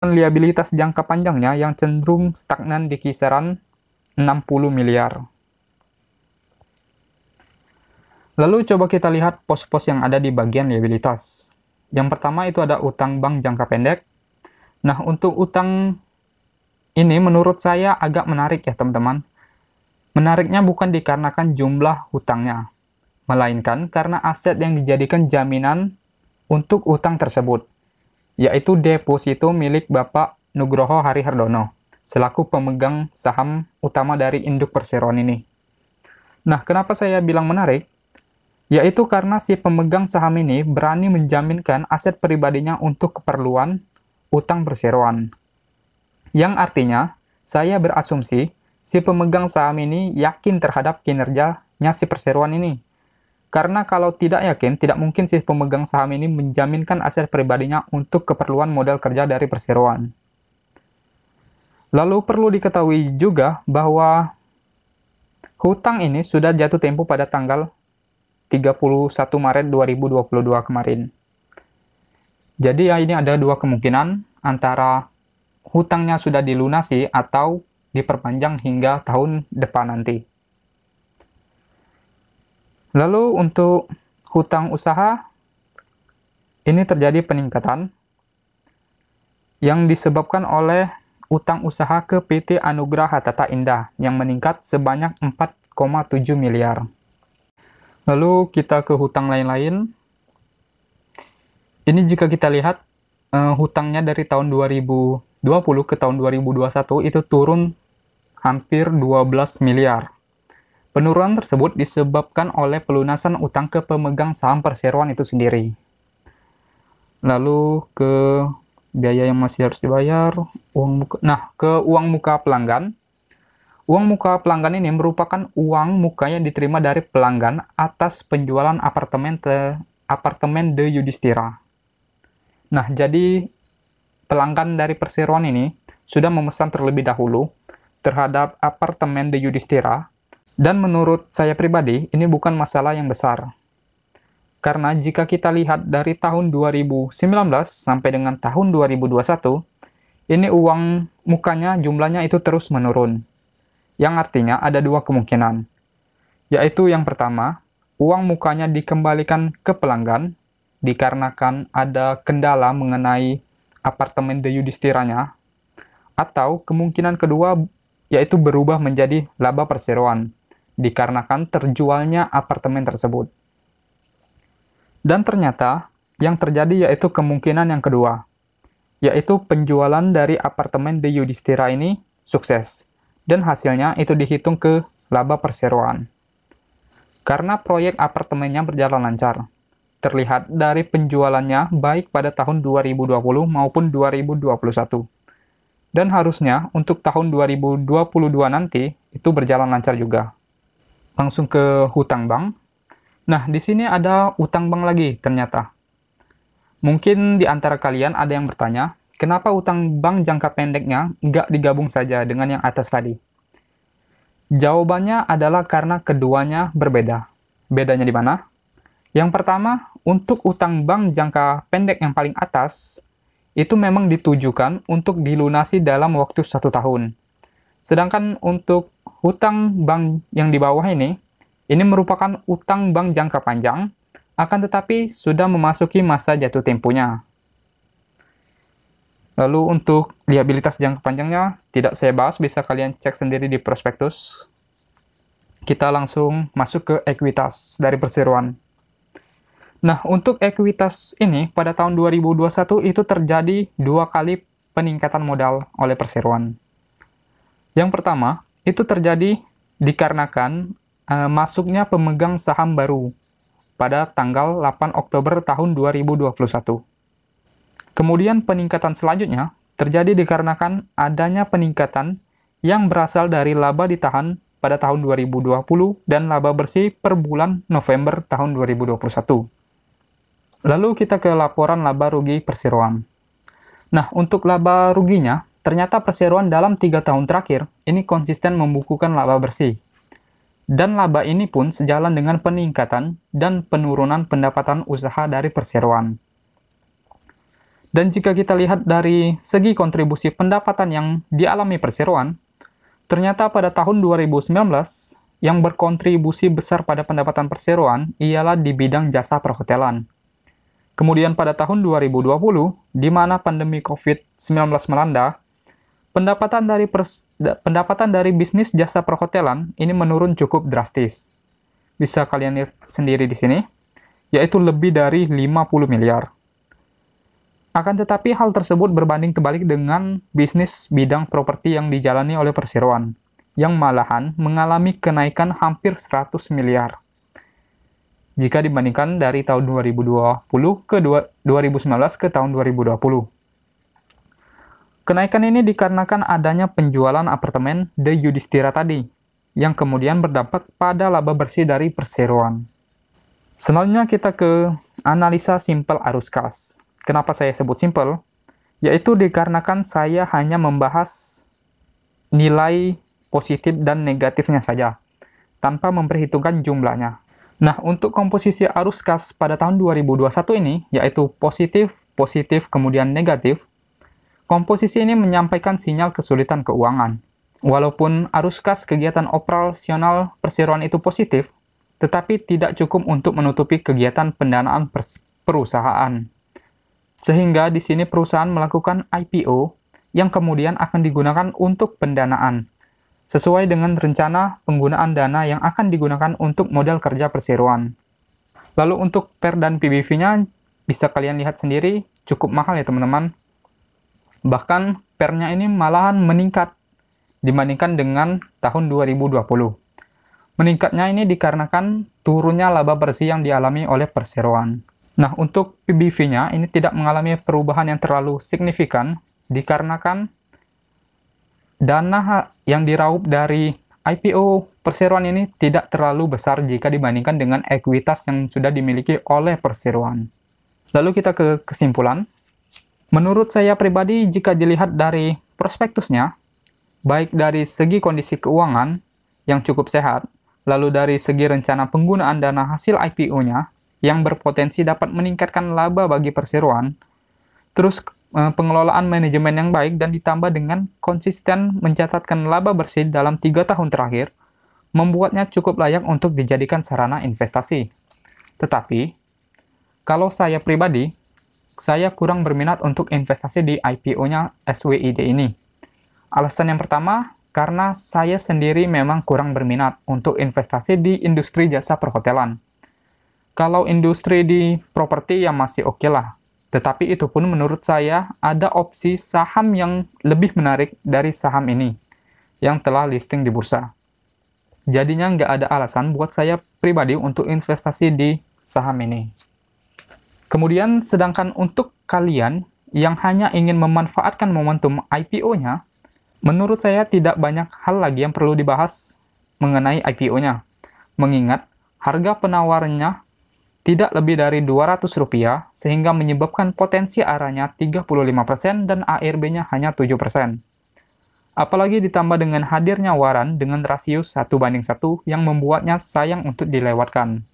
liabilitas jangka panjangnya yang cenderung stagnan di kisaran 60 miliar. Lalu coba kita lihat pos-pos yang ada di bagian liabilitas. Yang pertama itu ada utang bank jangka pendek. Nah, untuk utang ini menurut saya agak menarik ya teman-teman. Menariknya bukan dikarenakan jumlah hutangnya, melainkan karena aset yang dijadikan jaminan untuk utang tersebut, yaitu deposito milik Bapak Nugroho Harihardono, selaku pemegang saham utama dari induk perseroan ini. Nah, kenapa saya bilang menarik? Yaitu karena si pemegang saham ini berani menjaminkan aset pribadinya untuk keperluan utang perseroan. Yang artinya, saya berasumsi si pemegang saham ini yakin terhadap kinerjanya si perseroan ini. Karena kalau tidak yakin, tidak mungkin si pemegang saham ini menjaminkan aset pribadinya untuk keperluan modal kerja dari perseroan. Lalu perlu diketahui juga bahwa hutang ini sudah jatuh tempo pada tanggal 31 Maret 2022 kemarin. Jadi ya ini ada dua kemungkinan antara hutangnya sudah dilunasi atau diperpanjang hingga tahun depan nanti. Lalu untuk hutang usaha, ini terjadi peningkatan yang disebabkan oleh utang usaha ke PT Anugraha Tata Indah yang meningkat sebanyak 4,7 miliar. Lalu kita ke hutang lain-lain. Ini jika kita lihat hutangnya dari tahun 2020 ke tahun 2021 itu turun hampir 12 miliar. Penurunan tersebut disebabkan oleh pelunasan utang ke pemegang saham perseroan itu sendiri. Lalu ke biaya yang masih harus dibayar, ke uang muka pelanggan. Uang muka pelanggan ini merupakan uang muka yang diterima dari pelanggan atas penjualan apartemen The Yudhistira. Nah, jadi pelanggan dari perseroan ini sudah memesan terlebih dahulu terhadap apartemen The Yudhistira. Dan menurut saya pribadi, ini bukan masalah yang besar. Karena jika kita lihat dari tahun 2019 sampai dengan tahun 2021, ini uang mukanya jumlahnya itu terus menurun. Yang artinya ada dua kemungkinan. Yaitu yang pertama, uang mukanya dikembalikan ke pelanggan dikarenakan ada kendala mengenai apartemen The Yudhistiranya, atau kemungkinan kedua yaitu berubah menjadi laba perseroan dikarenakan terjualnya apartemen tersebut. Dan ternyata yang terjadi yaitu kemungkinan yang kedua, yaitu penjualan dari apartemen The Yudhistira ini sukses, dan hasilnya itu dihitung ke laba perseroan. Karena proyek apartemennya berjalan lancar, terlihat dari penjualannya baik pada tahun 2020 maupun 2021. Dan harusnya untuk tahun 2022 nanti itu berjalan lancar juga. Langsung ke hutang bank. Nah, di sini ada utang bank lagi ternyata. Mungkin di antara kalian ada yang bertanya, kenapa utang bank jangka pendeknya nggak digabung saja dengan yang atas tadi? Jawabannya adalah karena keduanya berbeda. Bedanya di mana? Yang pertama, untuk utang bank jangka pendek yang paling atas, itu memang ditujukan untuk dilunasi dalam waktu 1 tahun. Sedangkan untuk hutang bank yang di bawah ini merupakan utang bank jangka panjang, akan tetapi sudah memasuki masa jatuh temponya. Lalu untuk liabilitas jangka panjangnya, tidak saya bahas, bisa kalian cek sendiri di prospektus. Kita langsung masuk ke ekuitas dari perseroan. Nah, untuk ekuitas ini pada tahun 2021 itu terjadi 2 kali peningkatan modal oleh perseroan. Yang pertama, itu terjadi dikarenakan masuknya pemegang saham baru pada tanggal 8 Oktober tahun 2021. Kemudian peningkatan selanjutnya terjadi dikarenakan adanya peningkatan yang berasal dari laba ditahan pada tahun 2020 dan laba bersih per bulan November tahun 2021. Lalu kita ke laporan laba rugi perseroan. Nah, untuk laba ruginya, ternyata perseroan dalam 3 tahun terakhir ini konsisten membukukan laba bersih. Dan laba ini pun sejalan dengan peningkatan dan penurunan pendapatan usaha dari perseroan. Dan jika kita lihat dari segi kontribusi pendapatan yang dialami perseroan, ternyata pada tahun 2019, yang berkontribusi besar pada pendapatan perseroan ialah di bidang jasa perhotelan. Kemudian pada tahun 2020, di mana pandemi COVID-19 melanda, pendapatan dari bisnis jasa perhotelan ini menurun cukup drastis. Bisa kalian lihat sendiri di sini, yaitu lebih dari 50 miliar. Akan tetapi hal tersebut berbanding terbalik dengan bisnis bidang properti yang dijalani oleh perseroan, yang malahan mengalami kenaikan hampir 100 miliar. Jika dibandingkan dari tahun 2019 ke tahun 2020. Kenaikan ini dikarenakan adanya penjualan apartemen The Yudhistira tadi, yang kemudian berdampak pada laba bersih dari perseroan. Selanjutnya kita ke analisa simpel arus kas. Kenapa saya sebut simpel? Yaitu dikarenakan saya hanya membahas nilai positif dan negatifnya saja, tanpa memperhitungkan jumlahnya. Nah, untuk komposisi arus kas pada tahun 2021 ini, yaitu positif, kemudian negatif, komposisi ini menyampaikan sinyal kesulitan keuangan. Walaupun arus kas kegiatan operasional perseroan itu positif, tetapi tidak cukup untuk menutupi kegiatan pendanaan perusahaan. Sehingga di sini perusahaan melakukan IPO yang kemudian akan digunakan untuk pendanaan, sesuai dengan rencana penggunaan dana yang akan digunakan untuk modal kerja perseroan. Lalu untuk PER dan PBV-nya bisa kalian lihat sendiri, cukup mahal ya teman-teman. Bahkan PER-nya ini malahan meningkat dibandingkan dengan tahun 2020. Meningkatnya ini dikarenakan turunnya laba bersih yang dialami oleh perseroan. Nah, untuk PBV-nya ini tidak mengalami perubahan yang terlalu signifikan dikarenakan dana yang diraup dari IPO perseroan ini tidak terlalu besar jika dibandingkan dengan ekuitas yang sudah dimiliki oleh perseroan. Lalu kita ke kesimpulan. Menurut saya pribadi, jika dilihat dari prospektusnya, baik dari segi kondisi keuangan yang cukup sehat, lalu dari segi rencana penggunaan dana hasil IPO-nya, yang berpotensi dapat meningkatkan laba bagi perseroan, terus pengelolaan manajemen yang baik dan ditambah dengan konsisten mencatatkan laba bersih dalam 3 tahun terakhir, membuatnya cukup layak untuk dijadikan sarana investasi. Tetapi, kalau saya pribadi, saya kurang berminat untuk investasi di IPO-nya SWID ini. Alasan yang pertama, karena saya sendiri memang kurang berminat untuk investasi di industri jasa perhotelan. Kalau industri di properti ya masih oke lah. Tetapi itu pun menurut saya ada opsi saham yang lebih menarik dari saham ini yang telah listing di bursa. Jadinya nggak ada alasan buat saya pribadi untuk investasi di saham ini. Kemudian sedangkan untuk kalian yang hanya ingin memanfaatkan momentum IPO-nya, menurut saya tidak banyak hal lagi yang perlu dibahas mengenai IPO-nya. Mengingat harga penawarannya tidak lebih dari Rp200, sehingga menyebabkan potensi arahnya 35% dan ARB-nya hanya 7%. Apalagi ditambah dengan hadirnya waran dengan rasio 1:1 yang membuatnya sayang untuk dilewatkan.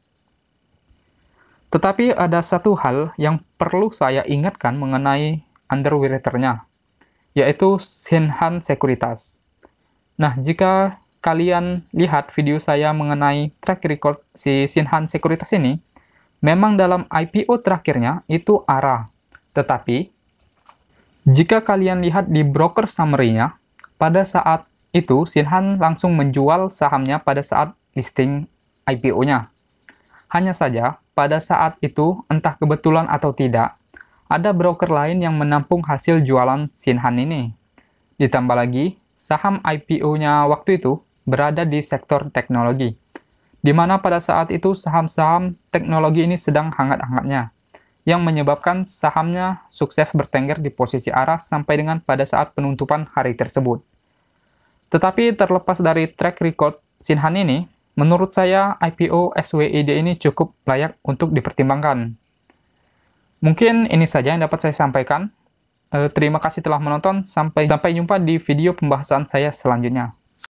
Tetapi ada satu hal yang perlu saya ingatkan mengenai underwriter-nya, yaitu Shinhan Sekuritas. Nah, jika kalian lihat video saya mengenai track record si Shinhan Sekuritas ini, memang dalam IPO terakhirnya itu ARA. Tetapi, jika kalian lihat di broker summary-nya, pada saat itu Shinhan langsung menjual sahamnya pada saat listing IPO-nya. Hanya saja, pada saat itu, entah kebetulan atau tidak, ada broker lain yang menampung hasil jualan Shinhan ini. Ditambah lagi, saham IPO-nya waktu itu berada di sektor teknologi, di mana pada saat itu saham-saham teknologi ini sedang hangat-hangatnya, yang menyebabkan sahamnya sukses bertengger di posisi arah sampai dengan pada saat penutupan hari tersebut. Tetapi terlepas dari track record Shinhan ini, menurut saya IPO SWID ini cukup layak untuk dipertimbangkan. Mungkin ini saja yang dapat saya sampaikan. Terima kasih telah menonton, sampai jumpa di video pembahasan saya selanjutnya.